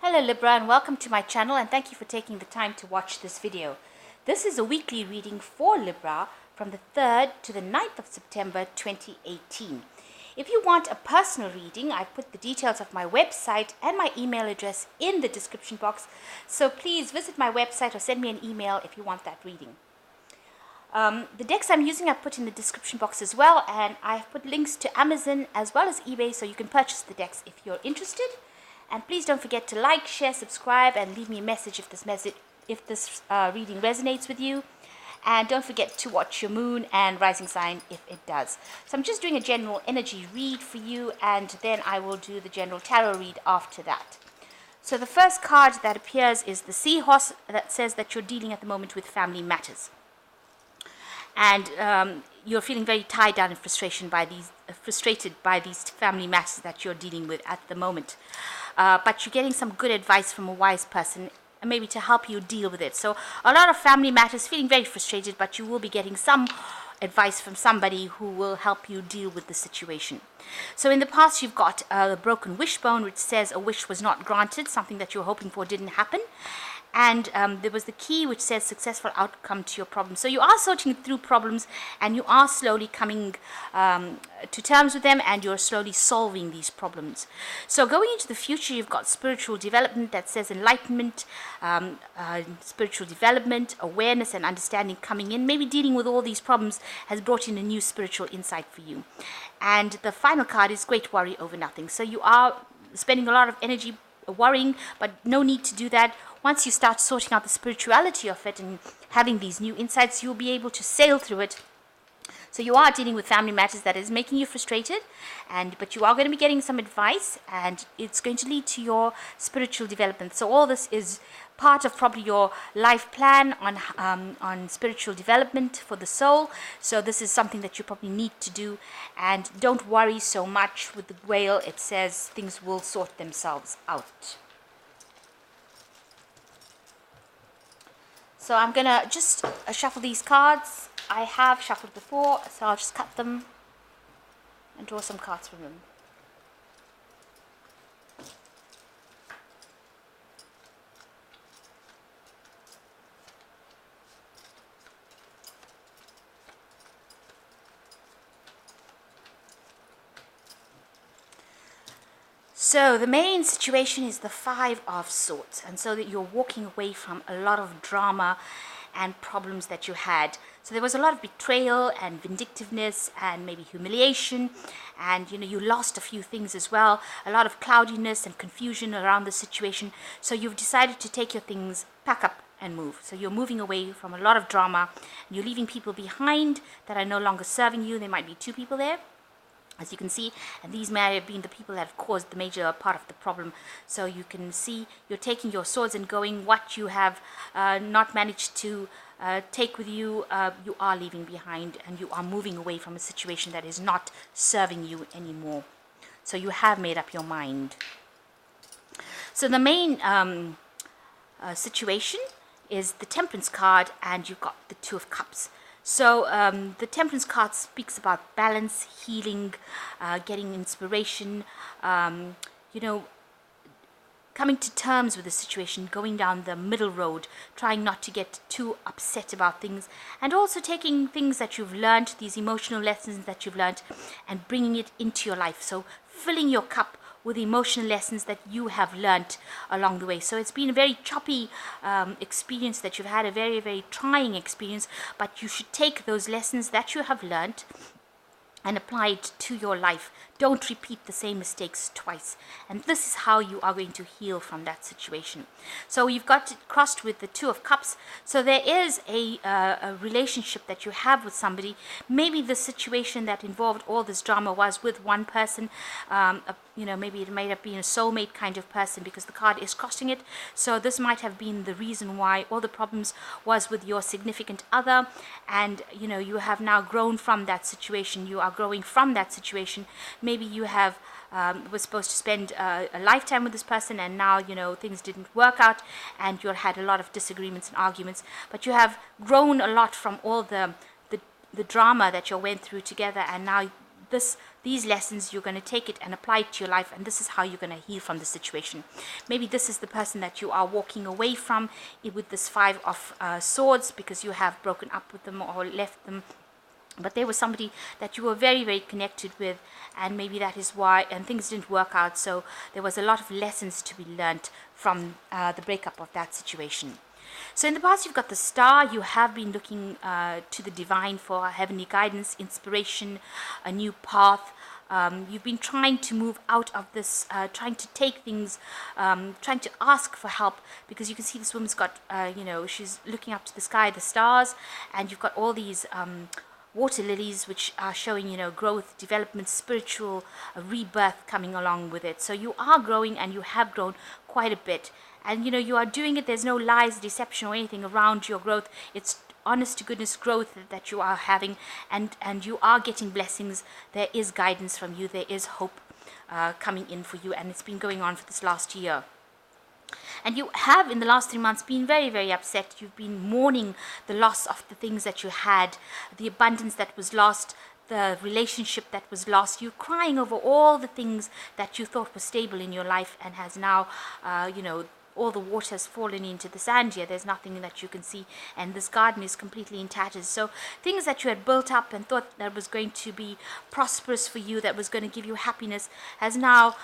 Hello Libra, and welcome to my channel, and thank you for taking the time to watch this video. This is a weekly reading for Libra from the 3rd to the 9th of September 2018. If you want a personal reading, I've put the details of my website and my email address in the description box, so please visit my website or send me an email if you want that reading. The decks I'm using I've put in the description box as well, and I've put links to Amazon as well as eBay so you can purchase the decks if you're interested. And please don't forget to like, share, subscribe, and leave me a message if this reading resonates with you. And don't forget to watch your moon and rising sign if it does. So I'm just doing a general energy read for you, and then I will do the general tarot read after that. So the first card that appears is the seahorse, that says that you're dealing at the moment with family matters. And you're feeling very tied down and frustrated by these family matters that you're dealing with at the moment. But you're getting some good advice from a wise person, maybe to help you deal with it. So a lot of family matters, feeling very frustrated, but you will be getting some advice from somebody who will help you deal with the situation. So in the past, you've got a broken wishbone, which says a wish was not granted, something that you were hoping for didn't happen. And there was the key, which says successful outcome to your problem. So you are sorting through problems, and you are slowly coming to terms with them, and you're slowly solving these problems. So going into the future, you've got spiritual development that says enlightenment, spiritual development, awareness and understanding coming in. Maybe dealing with all these problems has brought in a new spiritual insight for you. And the final card is great worry over nothing. So you are spending a lot of energy worrying, but no need to do that. Once you start sorting out the spirituality of it and having these new insights, you'll be able to sail through it. So you are dealing with family matters that is making you frustrated, but you are going to be getting some advice, and it's going to lead to your spiritual development. So all this is part of probably your life plan on spiritual development for the soul. So this is something that you probably need to do, and don't worry so much with the whale. It says things will sort themselves out. So I'm going to just shuffle these cards. I have shuffled before, so I'll just cut them and draw some cards from them. So the main situation is the 5 of Swords, and so that you're walking away from a lot of drama and problems that you had. So there was a lot of betrayal and vindictiveness and maybe humiliation, and you lost a few things as well. A lot of cloudiness and confusion around the situation. So you've decided to take your things, pack up and move. So you're moving away from a lot of drama, and you're leaving people behind that are no longer serving you. There might be 2 people there, as you can see, and these may have been the people that have caused the major part of the problem. So you can see you're taking your swords and going. What you have not managed to take with you, you are leaving behind, and you are moving away from a situation that is not serving you anymore. So you have made up your mind. So the main situation is the Temperance card, and you've got the 2 of Cups. So the Temperance card speaks about balance, healing, getting inspiration, coming to terms with the situation, going down the middle road, trying not to get too upset about things, and also taking things that you've learned, these emotional lessons that you've learned, and bringing it into your life. So filling your cup with emotional lessons that you have learnt along the way. So it's been a very choppy experience that you've had, a very, very trying experience, but you should take those lessons that you have learnt and apply it to your life. Don't repeat the same mistakes twice. And this is how you are going to heal from that situation. So you've got it crossed with the 2 of Cups. So there is a relationship that you have with somebody. Maybe the situation that involved all this drama was with one person. Maybe it might have been a soulmate kind of person, because the card is crossing it. So this might have been the reason why all the problems was with your significant other. And, you have now grown from that situation. You are growing from that situation. Maybe you have was supposed to spend a lifetime with this person, and now things didn't work out, and you had a lot of disagreements and arguments, but you have grown a lot from all the drama that you went through together, and now these lessons, you're going to take it and apply it to your life, and this is how you're going to heal from the situation. Maybe this is the person that you are walking away from with this Five of Swords, because you have broken up with them or left them. But there was somebody that you were very, very connected with, and maybe that is why, and things didn't work out. So there was a lot of lessons to be learnt from the breakup of that situation. So in the past, you've got the Star. You have been looking to the divine for heavenly guidance, inspiration, a new path. You've been trying to move out of this, trying to take things, trying to ask for help, because you can see this woman's got, she's looking up to the sky, the stars, and you've got all these water lilies, which are showing, growth, development, spiritual rebirth coming along with it. So you are growing, and you have grown quite a bit. And, you are doing it. There's no lies, deception, or anything around your growth. It's honest to goodness growth that you are having, and you are getting blessings. There is guidance from you. There is hope coming in for you, and it's been going on for this last year. And you have, in the last 3 months, been very, very upset. You've been mourning the loss of the things that you had, the abundance that was lost, the relationship that was lost. You're crying over all the things that you thought were stable in your life, and has now, all the water has fallen into the sand here. There's nothing that you can see, and this garden is completely in tatters. So things that you had built up and thought that was going to be prosperous for you, that was going to give you happiness, has now,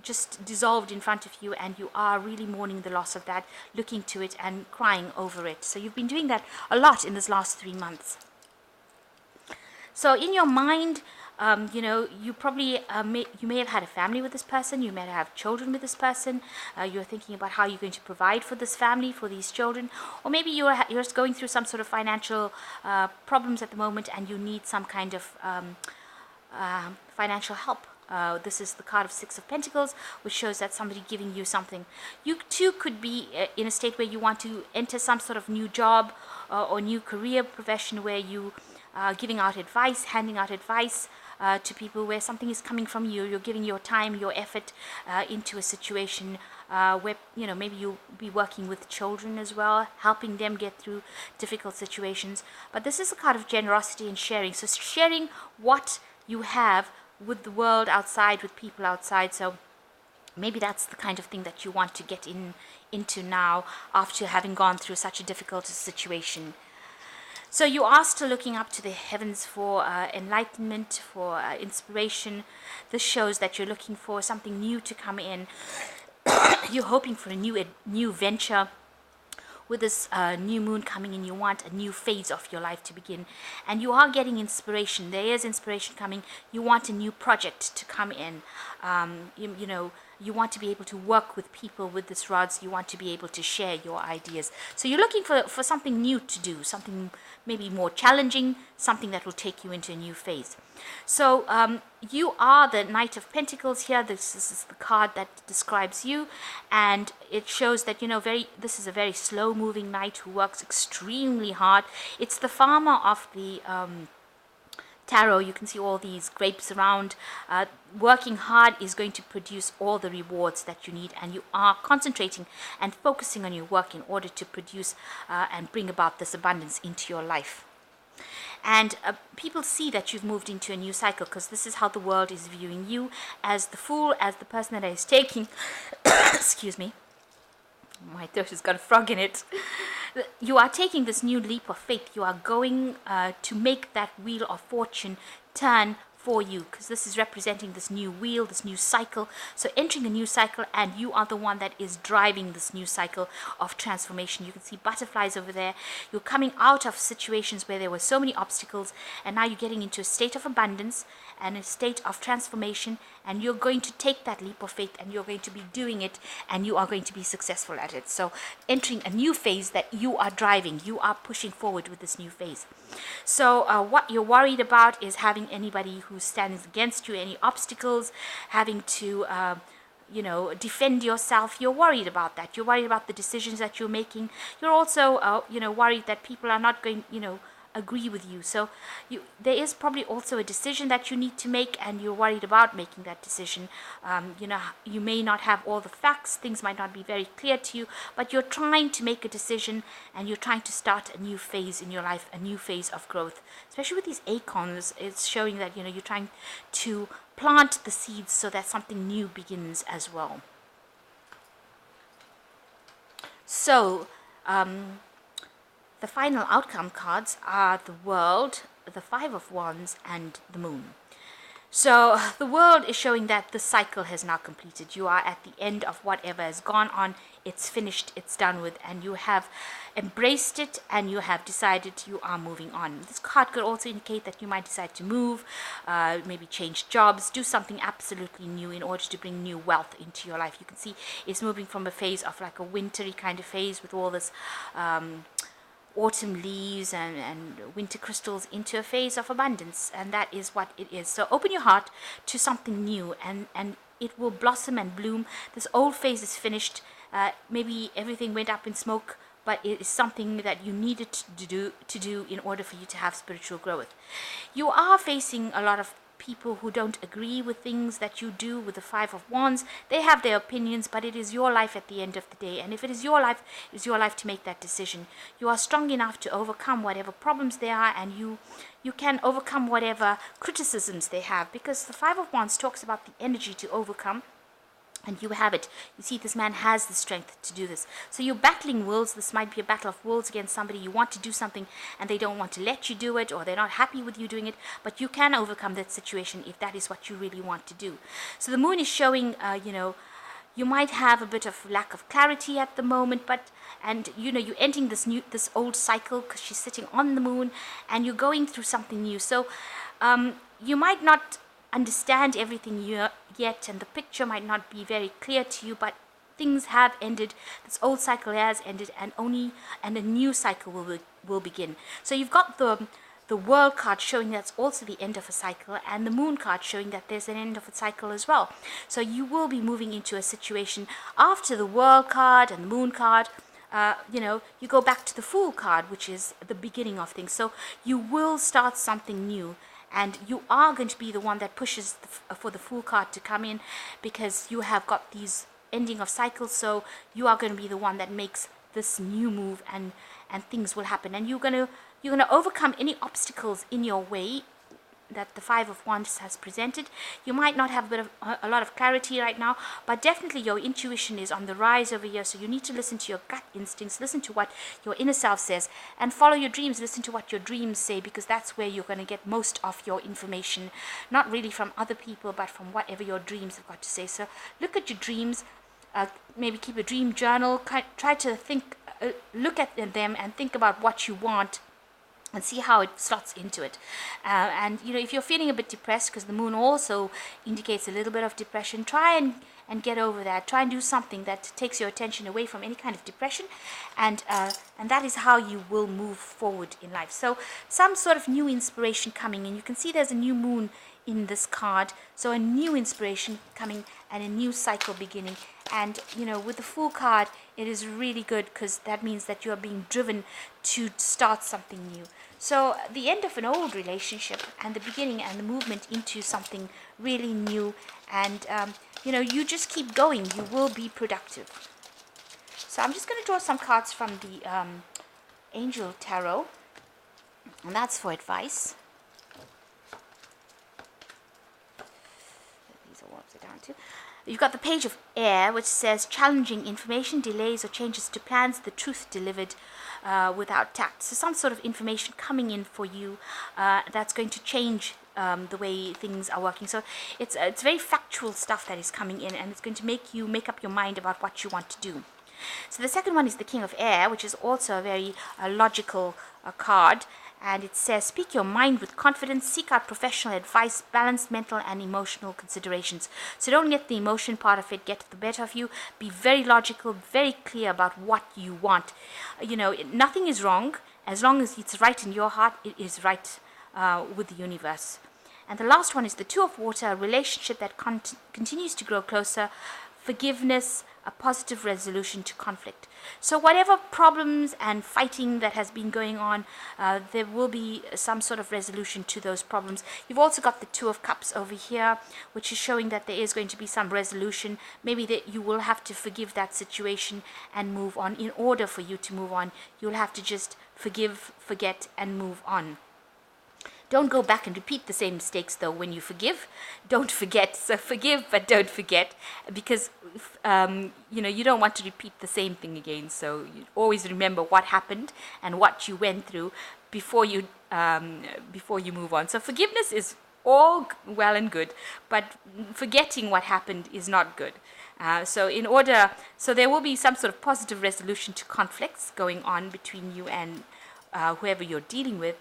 just dissolved in front of you, and you are really mourning the loss of that, looking to it and crying over it. So you've been doing that a lot in this last 3 months. So in your mind, you probably you may have had a family with this person. You may have children with this person. You're thinking about how you're going to provide for this family, for these children, or maybe you're just going through some sort of financial problems at the moment, and you need some kind of financial help. This is the card of Six of Pentacles, which shows that somebody giving you something. You too could be in a state where you want to enter some sort of new job or new career profession, where you are giving out advice, handing out advice to people, where something is coming from you. You're giving your time, your effort into a situation where, maybe you'll be working with children as well, helping them get through difficult situations. But this is a card of generosity and sharing. So sharing what you have with the world outside, with people outside. So maybe that's the kind of thing that you want to get into now, after having gone through such a difficult situation. So you are still looking up to the heavens for enlightenment, for inspiration. This shows that you're looking for something new to come in. You're hoping for a new venture. With this new moon coming in, you want a new phase of your life to begin, and you are getting inspiration. There is inspiration coming. You want a new project to come in. You want to be able to work with people with this rods. You want to be able to share your ideas. So you're looking for something new to do, something maybe more challenging, something that will take you into a new phase. So you are the Knight of Pentacles here. This is the card that describes you, and it shows that this is a very slow moving knight who works extremely hard. It's the farmer of the tarot. You can see all these grapes around. Working hard is going to produce all the rewards that you need, and you are concentrating and focusing on your work in order to produce and bring about this abundance into your life. And people see that you've moved into a new cycle, because this is how the world is viewing you, as the fool, as the person that is taking excuse me, my throat has got a frog in it. You are taking this new leap of faith. You are going to make that wheel of fortune turn for you, because this is representing this new wheel, this new cycle. So entering a new cycle, and you are the one that is driving this new cycle of transformation. You can see butterflies over there. You're coming out of situations where there were so many obstacles, and now you're getting into a state of abundance and a state of transformation, and you're going to take that leap of faith, and you're going to be doing it, and you are going to be successful at it. So entering a new phase that you are driving, you are pushing forward with this new phase. So what you're worried about is having anybody who stands against you, any obstacles, having to defend yourself. You're worried about that. You're worried about the decisions that you're making. You're also worried that people are not going agree with you. So there is probably also a decision that you need to make, and you're worried about making that decision. You may not have all the facts, things might not be very clear to you, but you're trying to make a decision, and you're trying to start a new phase in your life, a new phase of growth. Especially with these acorns, it's showing that you're trying to plant the seeds so that something new begins as well. So the final outcome cards are the World, the Five of Wands, and the Moon. So the World is showing that the cycle has now completed. You are at the end of whatever has gone on. It's finished, it's done with, and you have embraced it, and you have decided you are moving on. This card could also indicate that you might decide to move, maybe change jobs, do something absolutely new in order to bring new wealth into your life. You can see it's moving from a phase of like a wintry kind of phase with all this autumn leaves and winter crystals into a phase of abundance, and that is what it is. So open your heart to something new, and it will blossom and bloom. This old phase is finished. Maybe everything went up in smoke, but it is something that you needed to do in order for you to have spiritual growth. You are facing a lot of people who don't agree with things that you do. With the Five of Wands, they have their opinions, but it is your life at the end of the day, and if it is your life, it's your life to make that decision. You are strong enough to overcome whatever problems there are, and you can overcome whatever criticisms they have, because the Five of Wands talks about the energy to overcome. And you have it. You see, this man has the strength to do this. So you're battling wills. This might be a battle of wills against somebody. You want to do something and they don't want to let you do it, or they're not happy with you doing it. But you can overcome that situation if that is what you really want to do. So the moon is showing, you might have a bit of lack of clarity at the moment, and you're ending this old cycle because she's sitting on the moon, and you're going through something new. So you might not understand everything yet, and the picture might not be very clear to you, but things have ended. This old cycle has ended, and a new cycle will begin. So you've got the World card showing that's also the end of a cycle, and the Moon card showing that there's an end of a cycle as well. So you will be moving into a situation after the World card and the Moon card. You go back to the Fool card, which is the beginning of things. So you will start something new, and you are going to be the one that pushes for the Fool card to come in, because you have got these ending of cycles. So you are going to be the one that makes this new move, and things will happen, and you're going to overcome any obstacles in your way that the Five of Wands has presented. You might not have a lot of clarity right now, but definitely your intuition is on the rise over here. So you need to listen to your gut instincts, listen to what your inner self says, and follow your dreams. Listen to what your dreams say, because that's where you're going to get most of your information, not really from other people, but from whatever your dreams have got to say. So look at your dreams, maybe keep a dream journal, try to think, look at them and think about what you want, and see how it slots into it. And if you're feeling a bit depressed, because the moon also indicates a little bit of depression, try and get over that. Try and do something that takes your attention away from any kind of depression, and that is how you will move forward in life. So some sort of new inspiration coming in. You can see there's a new moon in this card, so a new inspiration coming and a new cycle beginning. And with the Fool card, it is really good, because that means that you are being driven to start something new. So the end of an old relationship and the beginning and the movement into something really new, and you just keep going. You will be productive. So I'm just going to draw some cards from the Angel Tarot, and that's for advice. These are upside down too. You've got the Page of Air, which says challenging information, delays or changes to plans, the truth delivered without tact. So some sort of information coming in for you that's going to change the way things are working. So it's very factual stuff that is coming in, and it's going to make you make up your mind about what you want to do. So the second one is the King of Air, which is also a very logical card. And it says, speak your mind with confidence, seek out professional advice, balance mental and emotional considerations. So don't let the emotion part of it get the better of you. Be very logical, very clear about what you want. Nothing is wrong. As long as it's right in your heart, it is right with the universe. And the last one is the Two of Water, a relationship that continues to grow closer, forgiveness, a positive resolution to conflict. So whatever problems and fighting that has been going on, there will be some sort of resolution to those problems. You've also got the Two of Cups over here, which is showing that there is going to be some resolution. Maybe that you will have to forgive that situation and move on. In order for you to move on, you'll have to just forgive, forget, and move on. Don't go back and repeat the same mistakes, though, when you forgive. Don't forget. So forgive, but don't forget, because you don't want to repeat the same thing again. So you always remember what happened and what you went through before you move on. So forgiveness is all well and good, but forgetting what happened is not good. So there will be some sort of positive resolution to conflicts going on between you and whoever you're dealing with.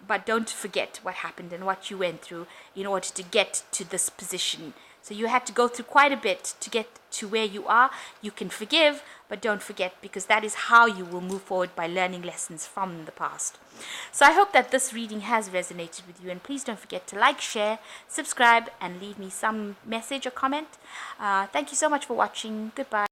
But don't forget what happened and what you went through in order to get to this position. So you had to go through quite a bit to get to where you are. You can forgive, but don't forget, because that is how you will move forward, by learning lessons from the past. So I hope that this reading has resonated with you, and please don't forget to like, share, subscribe, and leave me some message or comment. Thank you so much for watching. Goodbye.